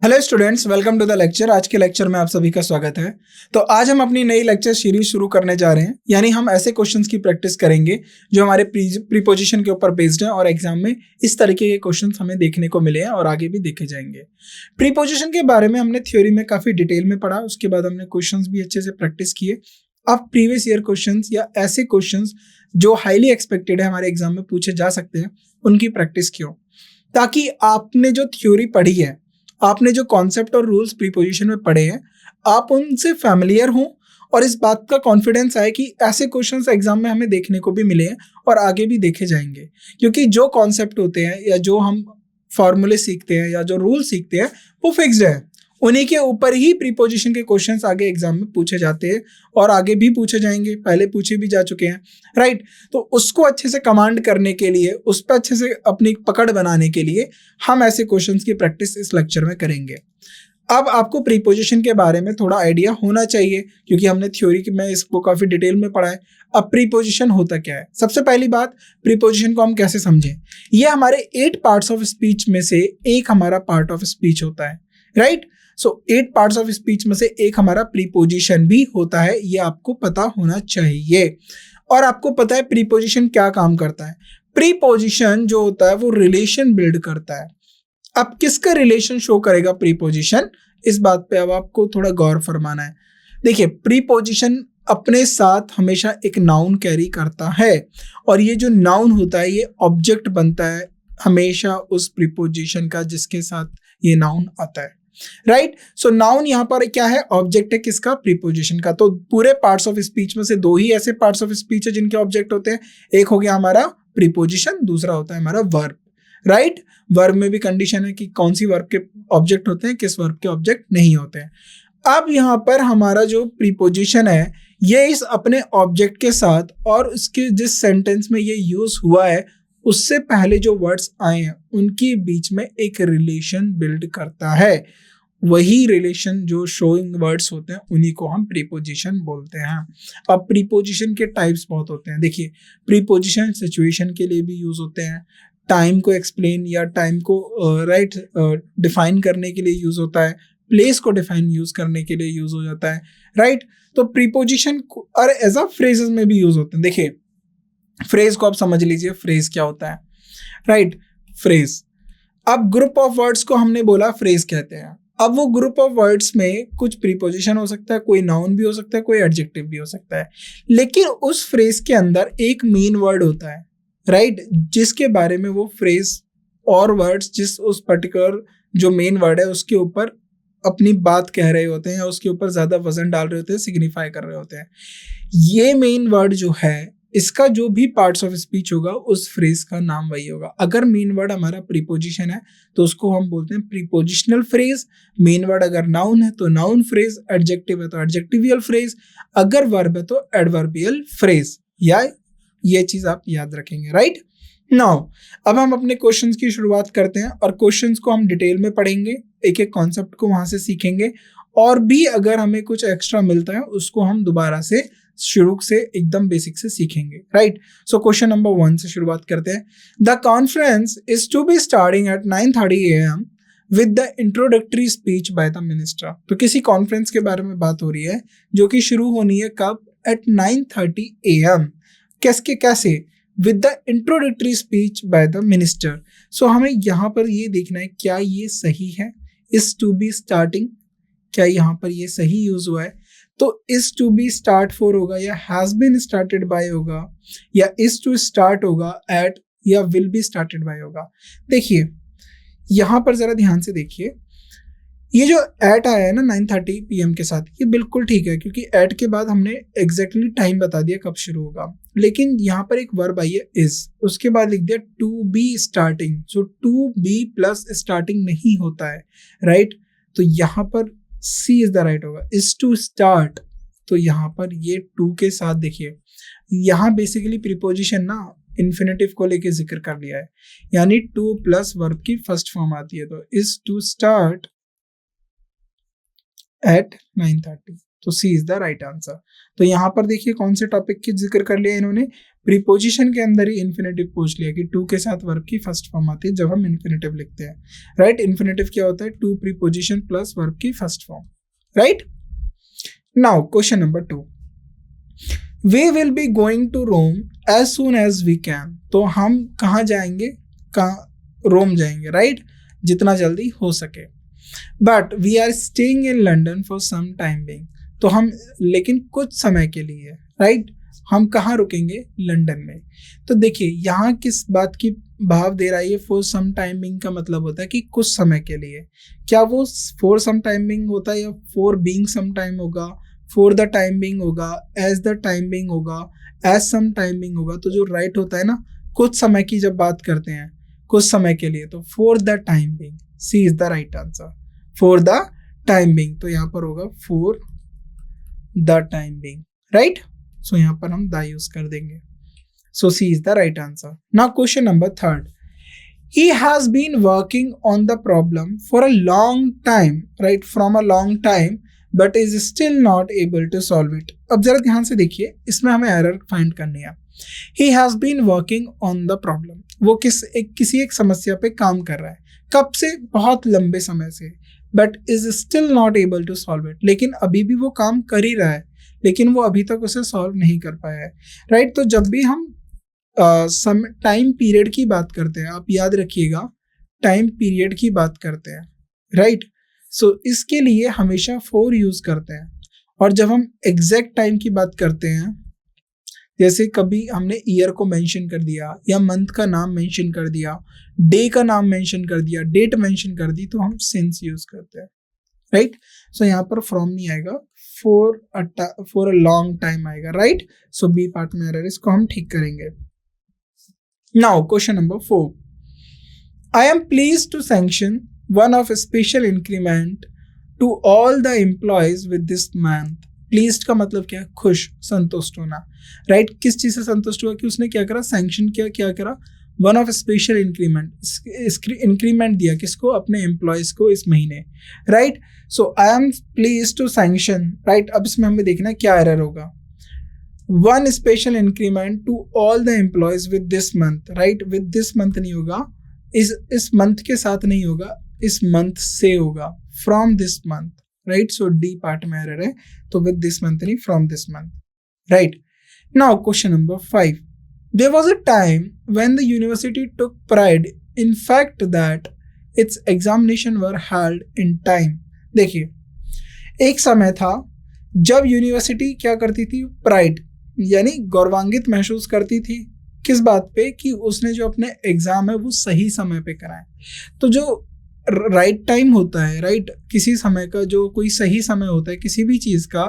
Hello students, welcome to the lecture. आज के lecture में आप सभी का स्वागत है। तो आज हम अपनी नई लेक्चर सीरीज शुरू करने जा रहे हैं, यानी हम ऐसे क्वेश्चंस की प्रैक्टिस करेंगे जो हमारे प्रीपोजिशन के ऊपर बेस्ड हैं और एग्जाम में इस तरीके के क्वेश्चंस हमें देखने को मिले हैं और आगे भी देखे जाएंगे। प्रीपोजिशन के बारे में हमने थ्योरी में काफी डिटेल में पढ़ा, उसके बाद हमने क्वेश्चन भी अच्छे से प्रैक्टिस किए। अब प्रीवियस ईयर क्वेश्चन या ऐसे क्वेश्चन जो हाईली एक्सपेक्टेड है हमारे एग्जाम में पूछे जा सकते हैं, उनकी प्रैक्टिस क्यों, ताकि आपने जो थ्योरी पढ़ी है, आपने जो कॉन्सेप्ट और रूल्स प्रीपोजिशन में पढ़े हैं, आप उनसे फैमिलियर हों और इस बात का कॉन्फिडेंस आए कि ऐसे क्वेश्चंस एग्जाम में हमें देखने को भी मिले हैं और आगे भी देखे जाएंगे। क्योंकि जो कॉन्सेप्ट होते हैं या जो हम फॉर्मूले सीखते हैं या जो रूल सीखते हैं वो फिक्स्ड है, उन्हीं के ऊपर ही प्रीपोजिशन के क्वेश्चंस आगे एग्जाम में पूछे जाते हैं और आगे भी पूछे जाएंगे, पहले पूछे भी जा चुके हैं, राइट। तो उसको अच्छे से कमांड करने के लिए, उस पर अच्छे से अपनी पकड़ बनाने के लिए हम ऐसे क्वेश्चंस की प्रैक्टिस इस लेक्चर में करेंगे। अब आपको प्रीपोजिशन के बारे में थोड़ा आइडिया होना चाहिए, क्योंकि हमने थ्योरी में इसको काफी डिटेल में पढ़ा है। अब प्रीपोजिशन होता क्या है? सबसे पहली बात, प्रीपोजिशन को हम कैसे समझें? ये हमारे 8 पार्ट्स ऑफ स्पीच में से एक हमारा पार्ट ऑफ स्पीच होता है, right. So 8 parts of speech में से एक हमारा प्रीपोजिशन भी होता है, ये आपको पता होना चाहिए। और आपको पता है प्रीपोजिशन क्या काम करता है। प्रीपोजिशन जो होता है वो रिलेशन बिल्ड करता है। अब किसका रिलेशन शो करेगा प्रीपोजिशन, इस बात पे अब आपको थोड़ा गौर फरमाना है। देखिए, प्रीपोजिशन अपने साथ हमेशा एक नाउन कैरी करता है और ये जो नाउन होता है ये ऑब्जेक्ट बनता है हमेशा उस प्रीपोजिशन का जिसके साथ ये नाउन आता है, राइट। सो नाउन यहाँ पर क्या है? ऑब्जेक्ट है किसका? प्रीपोजिशन का। तो पूरे पार्ट्स ऑफ स्पीच में से दो ही ऐसे पार्ट्स ऑफ स्पीच है जिनके ऑब्जेक्ट होते हैं। एक हो गया हमारा प्रीपोजिशन, दूसरा होता है हमारा वर्ब, राइट। वर्ब में भी कंडीशन है कि कौन सी वर्ब के ऑब्जेक्ट होते हैं, किस वर्ब के ऑब्जेक्ट नहीं होते हैं। अब यहाँ पर हमारा जो प्रीपोजिशन है ये इस अपने ऑब्जेक्ट के साथ और उसके जिस सेंटेंस में ये यूज हुआ है उससे पहले जो वर्ड्स आए हैं उनके बीच में एक रिलेशन बिल्ड करता है। वही रिलेशन जो शोइंग वर्ड्स होते हैं उन्हीं को हम प्रीपोजिशन बोलते हैं। अब प्रीपोजिशन के टाइप्स बहुत होते हैं। देखिए, प्रीपोजिशन सिचुएशन के लिए भी यूज होते हैं, टाइम को एक्सप्लेन या टाइम को राइट डिफाइन करने के लिए यूज होता है, प्लेस को डिफाइन यूज करने के लिए यूज हो जाता है, राइट। तो प्रीपोजिशन और एज अ फ्रेजेस में भी यूज होते हैं। देखिए, फ्रेज को आप समझ लीजिए, फ्रेज क्या होता है, राइट। फ्रेज, अब ग्रुप ऑफ वर्ड्स को हमने बोला फ्रेज कहते हैं। अब वो ग्रुप ऑफ वर्ड्स में कुछ प्रीपोजिशन हो सकता है, कोई नाउन भी हो सकता है, कोई एडजेक्टिव भी हो सकता है, लेकिन उस फ्रेज के अंदर एक मेन वर्ड होता है, राइट, जिसके बारे में वो फ्रेज और वर्ड्स जिस उस पर्टिकुलर जो मेन वर्ड है उसके ऊपर अपनी बात कह रहे होते हैं या उसके ऊपर ज्यादा वजन डाल रहे होते हैं, सिग्निफाई कर रहे होते हैं। ये मेन वर्ड जो है इसका जो भी पार्ट्स ऑफ स्पीच होगा उस फ्रेज का नाम वही होगा। अगर मेन वर्ड हमारा प्रीपोजिशन है तो उसको हम बोलते हैं प्रीपोजिशनल फ्रेज। मेन वर्ड अगर नाउन है तो नाउन फ्रेज, एडजेक्टिव है तो एडजेक्टिवियल फ्रेज, अगर वर्ब है तो एडवर्बियल फ्रेज। या ये चीज आप याद रखेंगे, राइट। नाउ अब हम अपने क्वेश्चंस की शुरुआत करते हैं और क्वेश्चंस को हम डिटेल में पढ़ेंगे, एक एक कॉन्सेप्ट को वहां से सीखेंगे और भी अगर हमें कुछ एक्स्ट्रा मिलता है उसको हम दोबारा से शुरू से एकदम बेसिक से सीखेंगे, राइट। सो क्वेश्चन नंबर 1 से शुरुआत करते हैं। The conference is to be starting at 9:30 AM with the introductory speech by the minister. तो किसी कॉन्फ्रेंस के बारे में बात हो रही है जो कि शुरू होनी है कब? At 9:30 AM। कैसे? With the introductory speech by the minister. So हमें यहाँ पर ये देखना है क्या ये सही है, इज टू बी स्टार्टिंग, क्या यहाँ पर ये सही यूज हुआ है? तो is to be start for होगा या हैज बीन स्टार्टेड बाय होगा या इज टू स्टार्ट होगा एट या विल बी स्टार्टेड बाय होगा। देखिए यहाँ पर जरा ध्यान से देखिए, ये जो एट आया है ना 9:30 PM के साथ, ये बिल्कुल ठीक है क्योंकि एट के बाद हमने एग्जैक्टली टाइम बता दिया कब शुरू होगा। लेकिन यहाँ पर एक वर्ब आई है इज, उसके बाद लिख दिया to be starting. So to be plus starting नहीं होता है, राइट। तो यहाँ पर सी इज द राइट होगा, इज टू स्टार्ट। तो यहाँ पर ये टू के साथ देखिए, यहाँ बेसिकली प्रीपोजिशन ना इन्फिनेटिव को लेके जिक्र कर लिया है, यानी टू प्लस वर्ब की फर्स्ट फॉर्म आती है। तो इज टू स्टार्ट एट 9:30, तो सी इज द राइट आंसर। तो यहाँ पर देखिए कौन से टॉपिक की जिक्र कर लिया इन्होंने? प्रीपोजिशन के अंदर ही इन्फिनेटिव पूछ लिया कि टू के साथ वर्ब की फर्स्ट फॉर्म आती है जब हम इन्फिनेटिव लिखते हैं, राइट। इन्फिनेटिव क्या होता है? टू प्रीपोजिशन प्लस वर्ब की first form, right. Now question number 2, we will be going to Rome as soon as we can. तो हम कहाँ जाएंगे? रोम जाएंगे, राइट, जितना जल्दी हो सके। But we are staying in London for some time being. तो हम लेकिन कुछ समय के लिए, राइट, हम कहाँ रुकेंगे? लंदन में। तो देखिए यहाँ किस बात की भाव दे रहा है ये? फॉर सम टाइम बिंग का मतलब होता है कि कुछ समय के लिए। क्या वो फॉर सम टाइम बिंग होता है या फॉर बीइंग सम टाइम होगा, फॉर द टाइम बिंग होगा, एज द टाइम बिंग होगा, एज सम टाइम बिंग होगा? तो जो राइट होता है ना, कुछ समय की जब बात करते हैं कुछ समय के लिए, तो for the time being, C is the right answer, for the time being. तो यहाँ पर होगा for the time being, right. So यहाँ पर हम द यूज कर देंगे। So C is the right answer. Now question number 3, he has been working on the problem for a long time, right, from a long time, but is still not able to solve it। अब जरा ध्यान से देखिए, इसमें हमें error find करनी है। he has been working on the problem, वो किसी एक समस्या पे काम कर रहा है, कब से? बहुत लंबे समय से। but is still not able to solve it, लेकिन अभी भी वो काम कर ही रहा है, लेकिन वो अभी तक उसे सॉल्व नहीं कर पाया है, राइट। तो जब भी हम टाइम पीरियड की बात करते हैं, आप याद रखिएगा टाइम पीरियड की बात करते हैं, राइट। सो इसके लिए हमेशा फॉर यूज करते हैं। और जब हम एग्जैक्ट टाइम की बात करते हैं, जैसे कभी हमने ईयर को मेंशन कर दिया या मंथ का नाम मेंशन कर दिया, डे का नाम मेंशन कर दिया, डेट मेंशन कर दी, तो हम सिंस यूज करते हैं, राइट। सो यहाँ पर फ्रॉम नहीं आएगा, फॉर अ लॉन्ग टाइम आएगा, राइट। सो बी पार्ट में एरर, इसको हम ठीक करेंगे। Now, question number 4. I am pleased to sanction one of a special increment to all the employees with this month. Pleased का मतलब क्या है? खुश, संतुष्ट होना, राइट। किस चीज से संतुष्ट हुआ? कि उसने क्या करा? सैंक्शन किया, क्या करा? One of special increment, increment दिया किसको? अपने एम्प्लॉयज को इस महीने, right. So I am please to sanction, right. अब इसमें हमें देखना है क्या एरर होगा। One special increment to all the employees with this month, right. With this month नहीं होगा, इस मंथ के साथ नहीं होगा, इस मंथ से होगा, from this month, right. So D part में एरर है, तो विद दिस मंथ नहीं, from this month, right. Now question number 5, there was a time when the university took pride in fact that its examination were held in time. देखिए एक समय था जब university क्या करती थी? प्राइड यानी गौरवान्वित महसूस करती थी किस बात पे? कि उसने जो अपने एग्जाम है वो सही समय पे कराए। तो जो राइट टाइम होता है, राइट, किसी समय का जो कोई सही समय होता है किसी भी चीज का,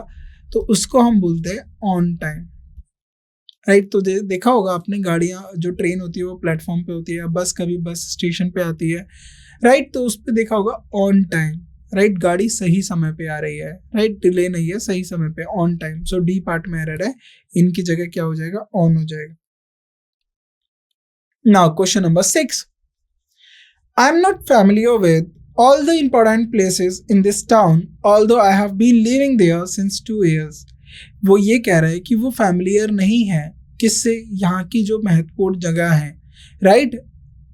तो उसको हम बोलते हैं ऑन टाइम, राइट। तो देखा होगा आपने, गाड़ियां जो ट्रेन होती है वो प्लेटफॉर्म पे होती है, बस कभी बस स्टेशन पे आती है, राइट। तो उस पर देखा होगा ऑन टाइम, राइट। गाड़ी सही समय पे आ रही है, राइट, डिले नहीं है, सही समय पे, on time. So D part में एरर है, इनकी जगह क्या हो जाएगा? ऑन हो जाएगा। Now question number 6, I am not familiar with all the important places in this town although I have been living there since 2 years। वो ये कह रहा है कि वो फैमिलियर नहीं है किससे? यहाँ की जो महत्वपूर्ण जगह है, राइट,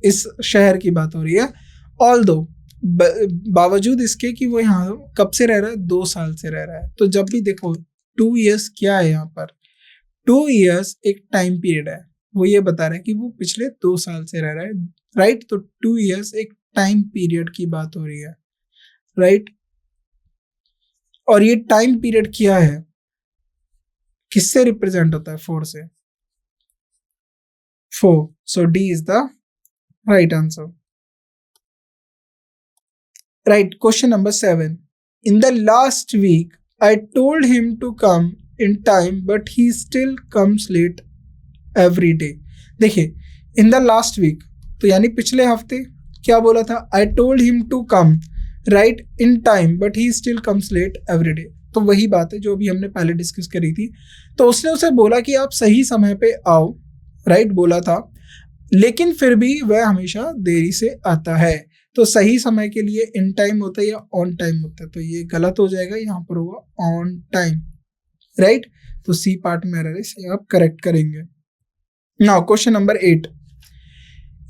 इस शहर की बात हो रही है। ऑल्दो बावजूद इसके कि वो यहाँ कब से रह रहा है? 2 साल से रह रहा है। तो जब भी देखो 2 years क्या है यहाँ पर? 2 years एक टाइम पीरियड है, वो ये बता रहा है कि वो पिछले 2 साल से रह रहा है, राइट। तो 2 years एक टाइम पीरियड की बात हो रही है, राइट। और ये टाइम पीरियड क्या है? किससे रिप्रेजेंट होता है? 4 से, 4। So D is the right answer, right. Question number 7, in the last week I told him to come in time but he still comes late every day. देखिए in the last week तो यानी पिछले हफ्ते क्या बोला था? I told him to come, right, in time but he still comes late every day. तो वही बात है जो अभी हमने पहले डिस्कस करी थी। तो उसने उसे बोला कि आप सही समय पे आओ, राइट, बोला था, लेकिन फिर भी वह हमेशा देरी से आता है। तो सही समय के लिए इन टाइम होता है या ऑन टाइम होता है? तो ये गलत हो जाएगा, यहाँ पर होगा ऑन टाइम, राइट। तो सी पार्ट में एरर है, इसे आप करेक्ट करेंगे। Now question number 8,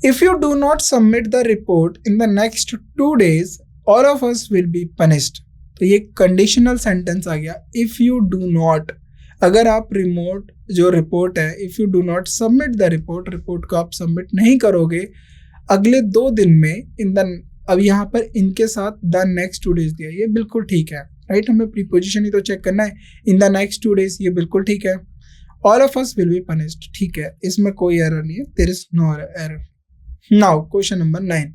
if you do not submit the report in the next 2 days all of us will be punished. तो ये कंडीशनल सेंटेंस आ गया, इफ यू डू नॉट, अगर आप रिमोट जो रिपोर्ट है, if you do not submit the report, report को आप submit नहीं करोगे अगले 2 दिन में, इन द, अब यहाँ पर इनके साथ द नेक्स्ट 2 days दिया, ये बिल्कुल ठीक है, राइट। हमें प्रीपोजिशन ही तो चेक करना है, इन द नेक्स्ट 2 days, ये बिल्कुल ठीक है। All of us will be punished, ठीक है, इसमें कोई एरर नहीं है, there is no error. Now question number 9,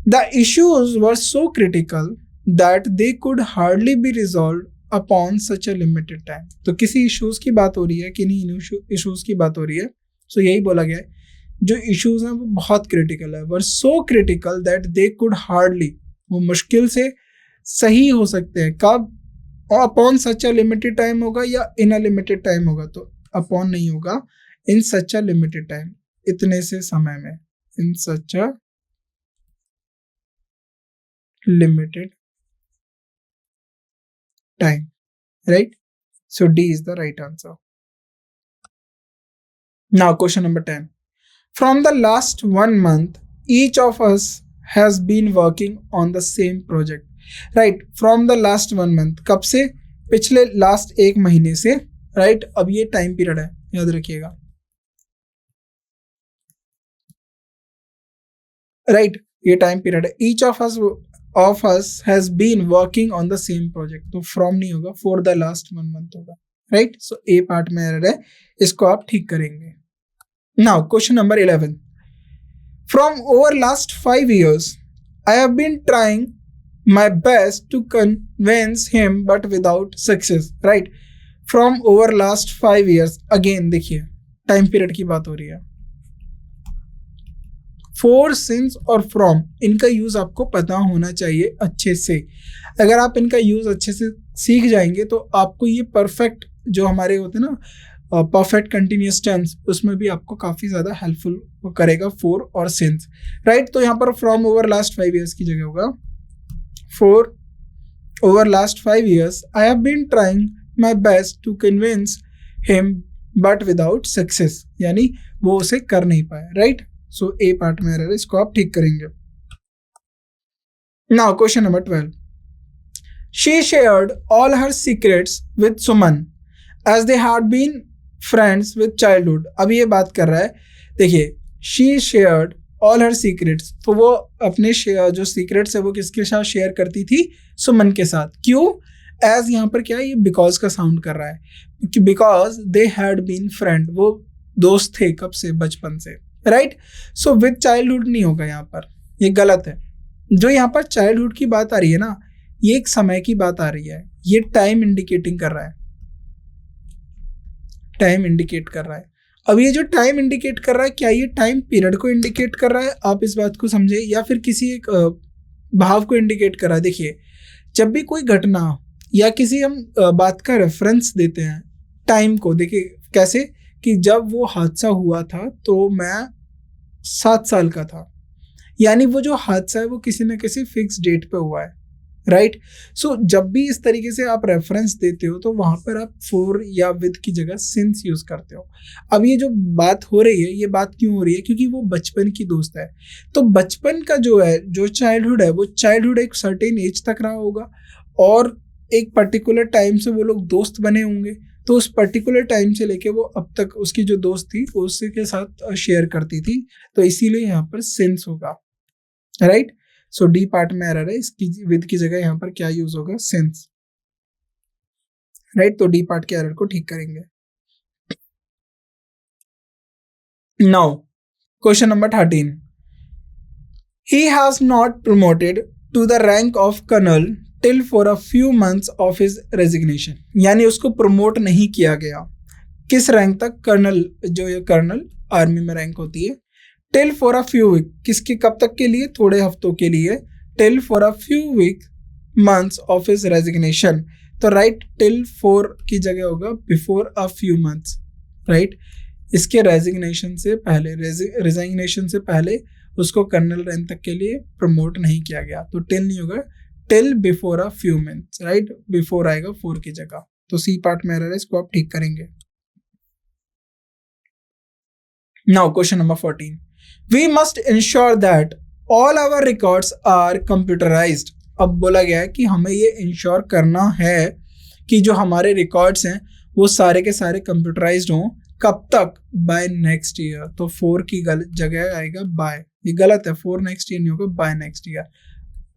the issues were so critical that they could hardly be resolve upon such a limited time. तो किसी इश्यूज की बात हो रही है, किन्हीं इश्यूज की बात हो रही है, सो यही बोला गया है, जो इश्यूज हैं वो बहुत क्रिटिकल है, were so critical that they could hardly, वो मुश्किल से सही हो सकते हैं, कब, upon such a limited time होगा या इन अ लिमिटेड टाइम होगा, तो अपॉन नहीं होगा, इन सच अ लिमिटेड टाइम, इतने से समय में, in such a limited time, right? So D is the right answer. Now question number 10, from the last 1 month each of us has been working on the same project, right? From the last 1 month, कब से, पिछले last 1 महीने से, right? अब ये time period है, याद रखिएगा, right? ये टाइम पीरियड है, each of us has been working on the same project, तो from नहीं होगा, for the last 1 month होगा, right? So A पार्ट में एरर है, इसको आप ठीक करेंगे। Now question number 11, from over last 5 years I have been trying my best to convince him but without success, right? From over last 5 years, again देखिए time period की बात हो रही है, फोर, सिंस और फ्रॉम, इनका यूज आपको पता होना चाहिए अच्छे से। अगर आप इनका यूज अच्छे से सीख जाएंगे तो आपको ये परफेक्ट जो हमारे होते हैं ना, परफेक्ट कंटिन्यूअस टेंस, उसमें भी आपको काफी ज्यादा हेल्पफुल करेगा फोर और सिंस, राइट। तो यहाँ पर फ्रॉम ओवर लास्ट 5 years की जगह होगा four over last 5 years I have been trying my best to convince him but without success, यानी वो उसे कर नहीं पाया, राइट। सो ए पार्ट में एरर है, इसको आप ठीक करेंगे। Now question number 12, she shared all her secrets with Suman as they had been friends with childhood. अब ये बात कर रहा है, देखिए she shared all her secrets, तो वो अपने जो सीक्रेट्स है वो किसके साथ शेयर करती थी, सुमन के साथ। क्यों, एज यहाँ पर क्या है, ये बिकॉज का साउंड कर रहा है, because they had been friend, वो दोस्त थे कब से, बचपन से, राइट। सो विद चाइल्डहुड नहीं होगा यहाँ पर, ये गलत है। जो यहाँ पर चाइल्डहुड की बात आ रही है ना, ये एक समय की बात आ रही है, ये टाइम इंडिकेटिंग कर रहा है, टाइम इंडिकेट कर रहा है। अब ये जो टाइम इंडिकेट कर रहा है, क्या ये टाइम पीरियड को इंडिकेट कर रहा है, आप इस बात को समझे, या फिर किसी एक भाव को इंडिकेट कर रहा है। देखिए जब भी कोई घटना या किसी हम बात का रेफरेंस देते हैं टाइम को, देखिए कैसे, कि जब वो हादसा हुआ था तो मैं 7 साल का था, यानी वो जो हादसा है वो किसी न किसी फिक्स डेट पे हुआ है, राइट। सो जब भी इस तरीके से आप रेफरेंस देते हो तो वहां पर आप फॉर या विद की जगह सिंस यूज करते हो। अब ये जो बात हो रही है, ये बात क्यों हो रही है, क्योंकि वो बचपन की दोस्त है। तो बचपन का जो है, जो चाइल्डहुड है, वो चाइल्डहुड एक सर्टेन एज तक रहा होगा और एक पर्टिकुलर टाइम से वो लोग दोस्त बने होंगे, तो उस पर्टिकुलर टाइम से लेके वो अब तक उसकी जो दोस्त थी वो उसके के साथ शेयर करती थी, तो इसीलिए यहाँ पर सिंस होगा, राइट। सो डी पार्ट में एरर है, इसकी विद की जगह यहाँ पर क्या यूज होगा, सिंस, राइट। तो डी पार्ट के एरर को ठीक करेंगे। Now question number 13, he has not promoted to the rank of colonel till for a few months of his resignation, यानी उसको प्रमोट नहीं किया गया किस रैंक तक, कर्नल, जो ये कर्नल आर्मी में रैंक होती है, till for a few week, किसके कब तक के लिए, थोड़े हफ्तों के लिए, till for a few week months of his resignation. तो राइट, टिल फॉर की जगह होगा before a few months, right. इसके रेजिग्नेशन से पहले, रिजाइग्नेशन से पहले उसको कर्नल रैंक तक के लिए प्रमोट नहीं किया गया, तो टिल नहीं होगा, till before a few months, right, before आएगा फोर की जगह। तो सी पार्ट में एरर है, इसको आप ठीक करेंगे। Now question number 14. We must ensure that all our records are computerized. अब बोला गया है कि हमें ये इंश्योर करना है कि जो हमारे रिकॉर्ड्स हैं वो सारे के सारे कंप्यूटराइज्ड हों. कब तक? By next year. तो 4 की गलत जगह आएगा बाय. ये गलत है, 4 नेक्स्ट ईयर नहीं होगा, बाय नेक्स्ट ईयर.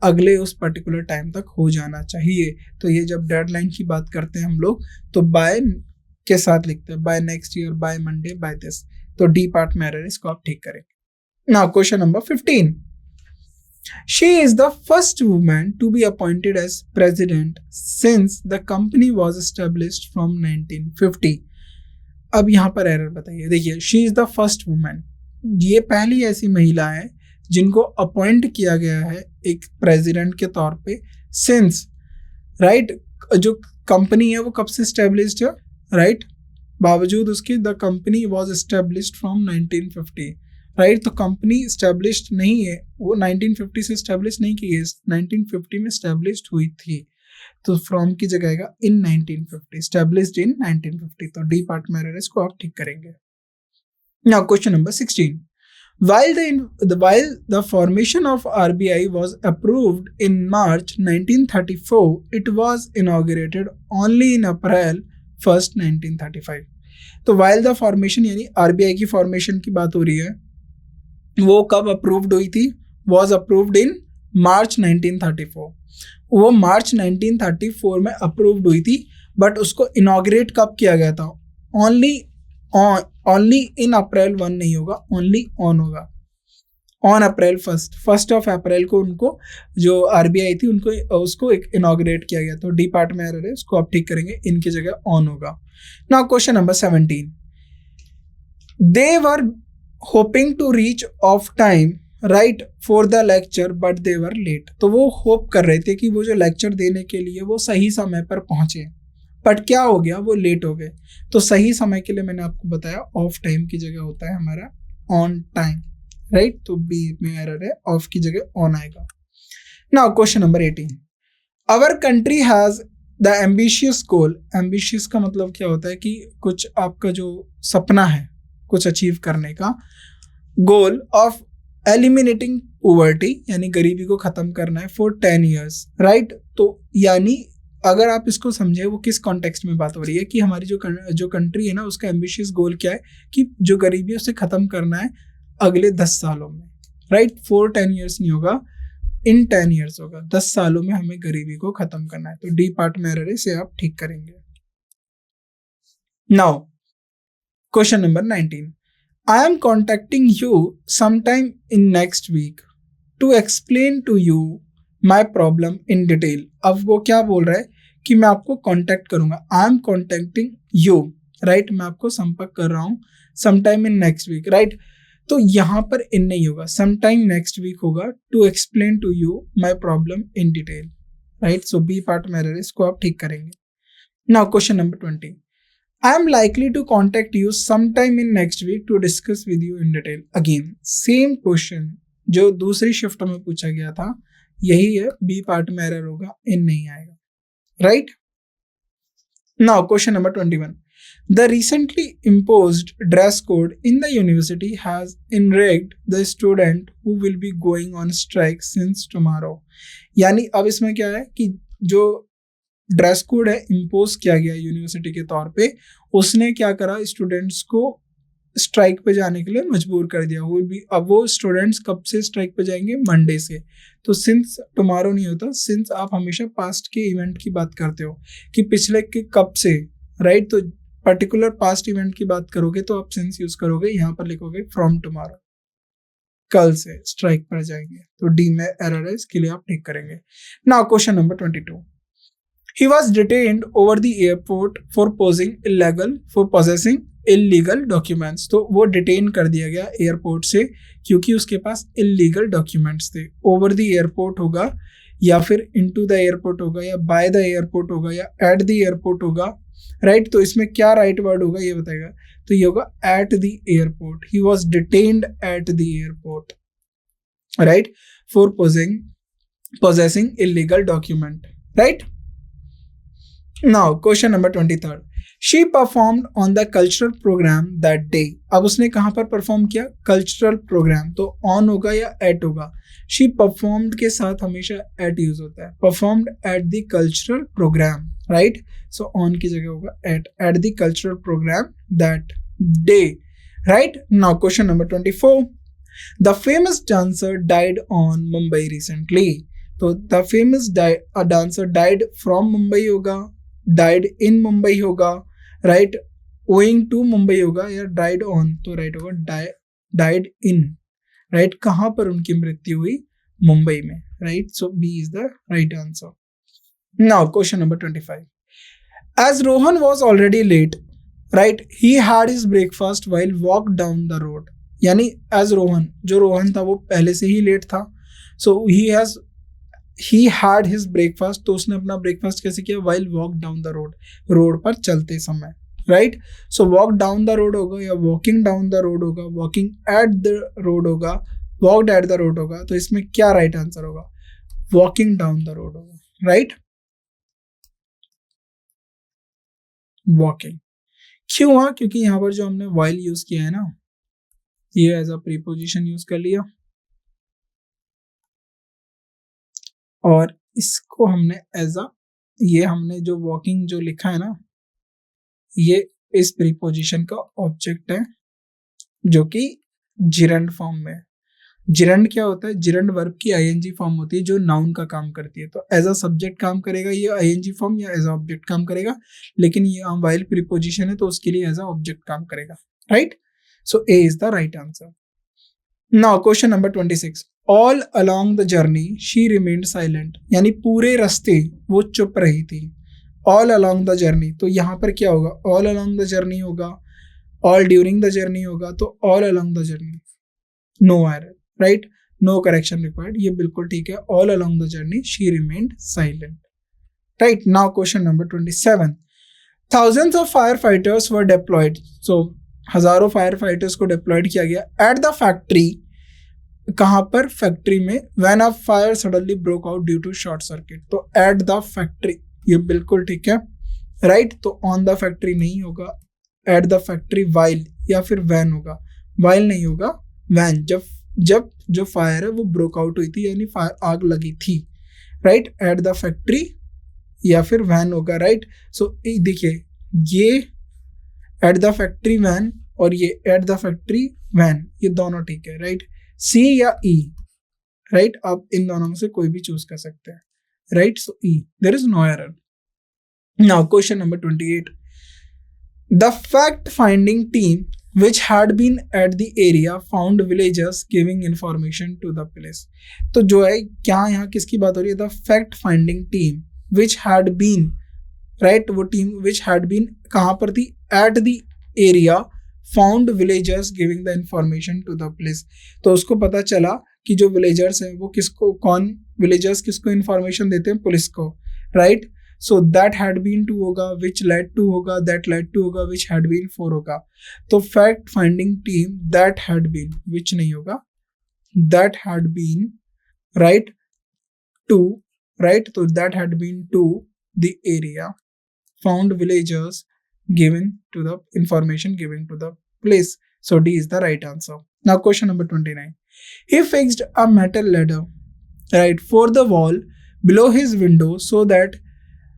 अगले उस पर्टिकुलर टाइम तक हो जाना चाहिए. तो ये जब डेडलाइन की बात करते हैं हम लोग तो बाय के साथ लिखते हैं, by next year, by Monday, by this. तो डी पार्ट में एरर, इसको आप ठीक करेंगे. Now question number 15. She is the first woman to be appointed as president since the company was established from 1950. अब यहाँ पर एरर बताइए. देखिए, she is the first woman, ये पहली ऐसी महिला है जिनको अपॉइंट किया गया है एक प्रेसिडेंट के तौर पे. सिंस, राइट, जो कंपनी है वो कब से स्टेब्लिश्ड है, राइट, बावजूद उसके the company was established from 1950. Right, तो कंपनी स्टैब्लिश्ड नहीं है, वो 1950 से स्टैब्लिश नहीं की है, 1950 में स्टैब्लिश्ड हुई थी. तो फ्रॉम की जगह आएगा इन 1950, स्टैब्लिश्ड इन 1950. तो डी पार्ट में एरर, इसको आप ठीक करेंगे. Now question number 16. While the formation of RBI was approved in March 1934, it was inaugurated only in April 1st, 1935. तो while the formation यानी RBI की फॉर्मेशन की बात हो रही है, वो कब अप्रूव्ड हुई थी? वॉज अप्रूव्ड इन मार्च 1934. वो मार्च 1934 में अप्रूव्ड हुई थी, बट उसको इनॉग्रेट कब किया गया था? ओनली इन अप्रैल 1 नहीं होगा, ओनली ऑन होगा. On April 1st of April को उनको जो आरबीआई थी उनको उसको इनॉग्रेट किया गया. तो डी पार्ट में एरर है, इसको आप ठीक करेंगे, इनकी जगह ऑन होगा. Now question number 17. They were hoping to reach off time, right, for the lecture but they were late. तो वो होप कर रहे थे कि वो जो लेक्चर देने के लिए वो सही समय पर पहुंचे, बट क्या हो गया, वो लेट हो गए. तो सही समय के लिए मैंने आपको बताया ऑफ टाइम की जगह होता है हमारा ऑन टाइम, राइट. तो बी में एरर है, ऑफ की जगह ऑन आएगा. Now question number 18. Our country has the ambitious goal. Ambitious का मतलब क्या होता है कि कुछ आपका जो सपना है कुछ अचीव करने का, गोल ऑफ एलिमिनेटिंग पोवर्टी यानी गरीबी को खत्म करना है फॉर 10 years, राइट. तो यानी अगर आप इसको समझे वो किस कॉन्टेक्स्ट में बात हो रही है कि हमारी जो कंट्री है ना उसका एम्बिशियस गोल क्या है कि जो गरीबी है उसे खत्म करना है अगले 10 सालों में, राइट. 4-10 years नहीं होगा, इन 10 years होगा. 10 सालों में हमें गरीबी को खत्म करना है. तो डी पार्ट में एरर है, इसे आप ठीक करेंगे. Now question number 19. I am contacting you sometime in next week to explain to you my problem in detail. अब वो क्या बोल रहा है कि मैं आपको कांटेक्ट करूंगा. I am contacting you, right, मैं आपको संपर्क कर रहा हूँ sometime in next week, right. तो यहाँ पर इन नहीं होगा, sometime next week होगा, to explain to you my problem in detail, right. So B part में एरर है, इसको आप ठीक करेंगे. Now question number 20. I am likely to contact you sometime in next week to discuss with you in detail. Again, same question जो दूसरी shift में पूछा गया था, यही है. बी पार्ट में एरर होगा, इन नहीं आएगा, right. Now question number 21. The recently imposed dress code in the university has enraged the student who will be going on strike since tomorrow. यानी अब इसमें क्या है कि जो ड्रेस कोड है इम्पोज किया गया यूनिवर्सिटी के तौर पे, उसने क्या करा, स्टूडेंट्स को स्ट्राइक पे जाने के लिए मजबूर कर दिया. अब वो स्टूडेंट्स कब से स्ट्राइक पे जाएंगे? मंडे से. तो सिंस टुमारो नहीं होता, सिंस आप हमेशा पास्ट के इवेंट की बात करते हो कि पिछले के कब से, राइट. तो पर्टिकुलर पास्ट इवेंट की बात करोगे तो आप सिंस यूज करोगे, यहाँ पर लिखोगे फ्रॉम टुमारो, कल से स्ट्राइक पर जाएंगे. तो डी में एरर है, इसके लिए आप ठीक करेंगे. Now question number 22. He was detained over the airport for possessing illegal documents. तो वो डिटेन कर दिया गया एयरपोर्ट से क्योंकि उसके पास इलीगल डॉक्यूमेंट्स थे. ओवर द एयरपोर्ट होगा या फिर इनटू द एयरपोर्ट होगा या बाय द एयरपोर्ट होगा या एट द एयरपोर्ट होगा, राइट. तो इसमें क्या राइट वर्ड होगा ये बताएगा. तो ये होगा at the airport. He was detained at the airport, right, for possessing illegal document, right. Now, question number 23. She performed on the cultural programme that day. अब उसने कहाँ पर परफॉर्म किया? कल्चरल प्रोग्राम, तो ऑन होगा या एट होगा? She performed के साथ हमेशा एट यूज होता है। Performed at the cultural programme, right? So on की जगह होगा at the cultural programme that day, right? Now question number 24, the famous dancer died on Mumbai recently. तो the famous dancer died from Mumbai होगा, died इन मुंबई होगा, right? Owing to Mumbai होगा या died on, तो right होगा डाइड इन, राइट? कहां पर उनकी मृत्यु हुई? मुंबई में, राइट? So B is the right answer. Now question number 25, as Rohan was already late, right, he had his breakfast while walk down the road. यानी एज रोहन, जो रोहन था वो पहले से ही लेट था, so he had his breakfast, तो उसने अपना ब्रेकफास्ट कैसे किया? While walk down the road, road पर चलते समय, right? So walk down the road होगा या वॉकिंग डाउन द रोड होगा, वॉकिंग एट द रोड होगा, वॉकड एट द रोड होगा, तो इसमें क्या राइट आंसर होगा? वॉकिंग डाउन द रोड होगा, राइट? वॉकिंग क्यों हुआ? क्योंकि यहाँ पर जो हमने व्हाइल यूज किया है ना, ये एज अ प्रीपोजिशन यूज कर लिया और इसको हमने एज अ, ये हमने जो वॉकिंग जो लिखा है ना, ये इस प्रीपोजिशन का ऑब्जेक्ट है जो कि जिरंड फॉर्म में। जिरंड क्या होता है? जिरंड वर्ब की आईएनजी फॉर्म होती है जो नाउन का काम करती है, तो एज अ सब्जेक्ट काम करेगा ये आईएनजी फॉर्म या एज अ ऑब्जेक्ट काम करेगा, लेकिन ये व्हाइल प्रीपोजिशन है तो उसके लिए एज अ ऑब्जेक्ट काम करेगा, right? So A is the right answer. Now question number 26, all along the journey she remained silent, यानी पूरे रास्ते वो चुप रही थी। ऑल अलोंग द जर्नी, तो यहाँ पर क्या होगा? ऑल अलोंग द जर्नी होगा, ऑल ड्यूरिंग द जर्नी होगा, तो all along the journey, no error, right? No correction required, ये बिल्कुल ठीक है। All along the journey she remained silent, right? Now question number 27, thousands of firefighters were deployed, so हजारों fire fighters को deployed किया गया एट द फैक्ट्री, कहां पर? फैक्ट्री में। When a fire suddenly broke out due to short circuit, तो eight the factory, ये बिल्कुल ठीक है, राइट? तो ऑन द फैक्ट्री नहीं होगा, एट द फैक्ट्री वाइल या फिर वैन होगा, वाइल नहीं होगा, वैन। जब जो फायर है वो ब्रोक आउट हुई थी यानी फायर आग लगी थी, राइट? एट द फैक्ट्री या फिर वैन होगा, राइट? सो देखिए, ये एट द फैक्ट्री वैन और ये एट द फैक्ट्री वैन, ये दोनों ठीक है, राइट? सी या ई, राइट? आप इन दोनों में से कोई भी चूज कर सकते हैं, right? So E, there is no error. Now question number 28, the fact finding team which had been at the area found villagers giving information to the police। तो जो है क्या यहाँ किसकी बात हो रही है? The fact finding team which had been, right? वो टीम which had been कहाँ पर थी? at the area found villagers giving the information to the police। तो उसको पता चला कि जो विलेजर्स हैं वो किसको, कौन विलेजर्स किसको इंफॉर्मेशन देते हैं? पुलिस को, right? So that had been to होगा, विच लेड टू होगा, दैट लेड टू होगा, विच हैड बीन फोर होगा। तो fact finding team that had been, which नहीं होगा, that had been, right? To, right? तो that had been to the area found villagers given to the information given to the place, so D is the right answer. Now question number 29, he fixed a metal ladder, right, for the wall below his window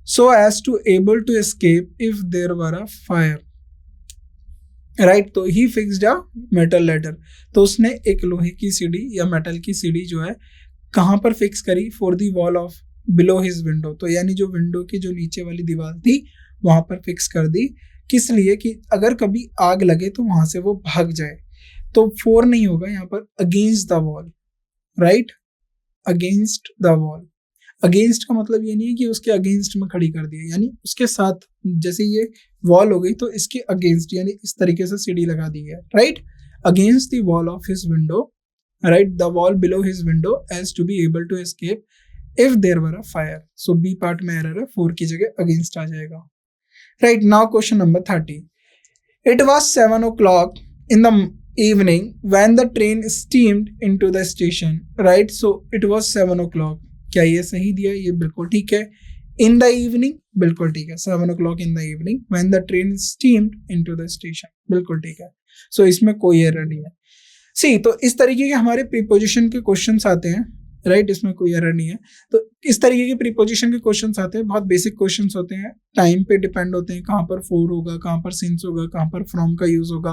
so as to able to escape if there were a fire, right? तो he fixed a metal ladder, तो उसने एक लोहे की सीढ़ी या metal की सीढ़ी जो है कहाँ पर फिक्स करी? for the wall of below his window, तो यानी जो विंडो की जो नीचे वाली दीवार थी वहां पर फिक्स कर दी। किस लिए? कि अगर कभी आग लगे तो वहां से वो भाग जाए। तो फोर नहीं होगा यहाँ पर, against the wall, right? Against the wall, against का मतलब ये नहीं है कि उसके अगेंस्ट में खड़ी कर दी, यानी उसके साथ, जैसे ये वॉल हो गई तो इसके अगेंस्ट, यानी इस तरीके से सीढ़ी लगा दी है, right? Against the wall of his window, right? The wall below his window as to be able to escape if there were a fire. So B part में एरर है, फोर की जगह अगेंस्ट आ जाएगा। Right, now question number 30. It was 7 o'clock in the evening when the train steamed into the station. Right, so it was 7 o'clock. क्या ये सही दिया? ये बिल्कुल ठीक है। इन द इवनिंग, बिल्कुल ठीक है, 7 o'clock in the evening, when the train steamed into the station, बिल्कुल ठीक है। सो इसमें कोई एरर नहीं है। सी, तो इस तरीके के हमारे प्रीपोजिशन के क्वेश्चंस आते हैं, राइट, इसमें कोई एरर नहीं है। तो इस तरीके के प्रीपोजिशन के क्वेश्चंस आते हैं, बहुत बेसिक क्वेश्चंस होते हैं, टाइम पे डिपेंड होते हैं, कहाँ पर फॉर होगा, कहाँ पर सिंस होगा, कहाँ पर फ्रॉम का यूज होगा,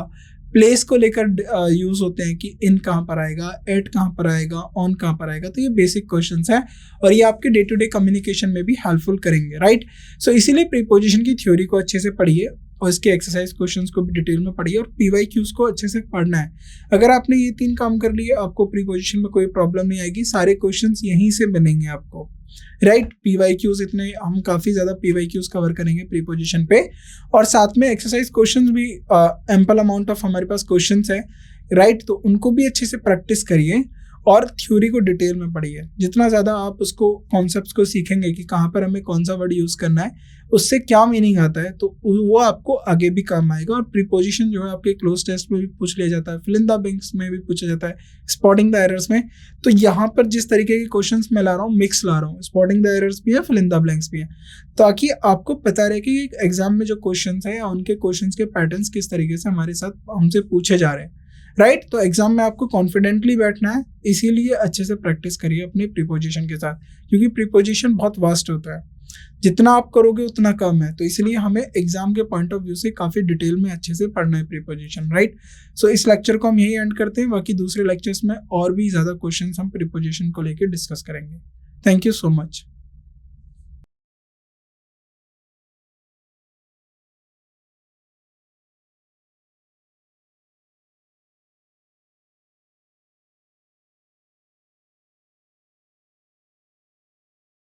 प्लेस को लेकर यूज होते हैं कि इन कहाँ पर आएगा, एट कहाँ पर आएगा, ऑन कहाँ पर आएगा। तो ये बेसिक क्वेश्चंस हैं और ये आपके डे टू डे कम्युनिकेशन में भी हेल्पफुल करेंगे, राइट। सो इसीलिए प्रीपोजिशन की थ्योरी को अच्छे से पढ़िए और इसके एक्सरसाइज क्वेश्चंस को भी डिटेल में पढ़िए और PYQs को अच्छे से पढ़ना है। अगर आपने ये 3 काम कर लिए, आपको प्रीपोजिशन में कोई प्रॉब्लम नहीं आएगी, सारे क्वेश्चंस यहीं से बनेंगे आपको, राइट। PYQs इतने, हम काफ़ी ज़्यादा PYQs कवर करेंगे प्रीपोजिशन पे, और साथ में एक्सरसाइज क्वेश्चंस भी एम्पल अमाउंट ऑफ हमारे पास क्वेश्चंस है, राइट। तो उनको भी अच्छे से प्रैक्टिस करिए और थ्योरी को डिटेल में पढ़िए। जितना ज़्यादा आप उसको कॉन्सेप्ट्स को सीखेंगे कि कहाँ पर हमें कौन सा वर्ड यूज़ करना है, उससे क्या मीनिंग आता है, तो वो आपको आगे भी काम आएगा। और प्रीपोजिशन जो है आपके क्लोज टेस्ट में भी पूछ लिया जाता है, फिल इन द ब्लैंक्स में भी पूछा जाता है, स्पॉटिंग द एरर्स में। तो यहाँ पर जिस तरीके के क्वेश्चंस मैं ला रहा हूँ, मिक्स ला रहा हूँ, स्पॉटिंग द एरर्स भी है, फिल इन द ब्लैंक्स भी है, ताकि आपको पता रहे कि एग्जाम में जो क्वेश्चंस है या उनके क्वेश्चंस के पैटर्न्स किस तरीके से हमारे साथ हमसे पूछे जा रहे हैं, राइट। तो एग्जाम में आपको कॉन्फिडेंटली बैठना है, इसीलिए अच्छे से प्रैक्टिस करिए अपने प्रीपोजिशन के साथ, क्योंकि प्रीपोजिशन बहुत वास्ट होता है, जितना आप करोगे उतना कम है। तो इसलिए हमें एग्जाम के पॉइंट ऑफ व्यू से काफ़ी डिटेल में अच्छे से पढ़ना है प्रीपोजिशन, राइट। सो इस लेक्चर को हम यही एंड करते हैं, बाकी दूसरे लेक्चर्स में और भी ज़्यादा क्वेश्चन हम प्रीपोजिशन को लेकर डिस्कस करेंगे। Thank you so much.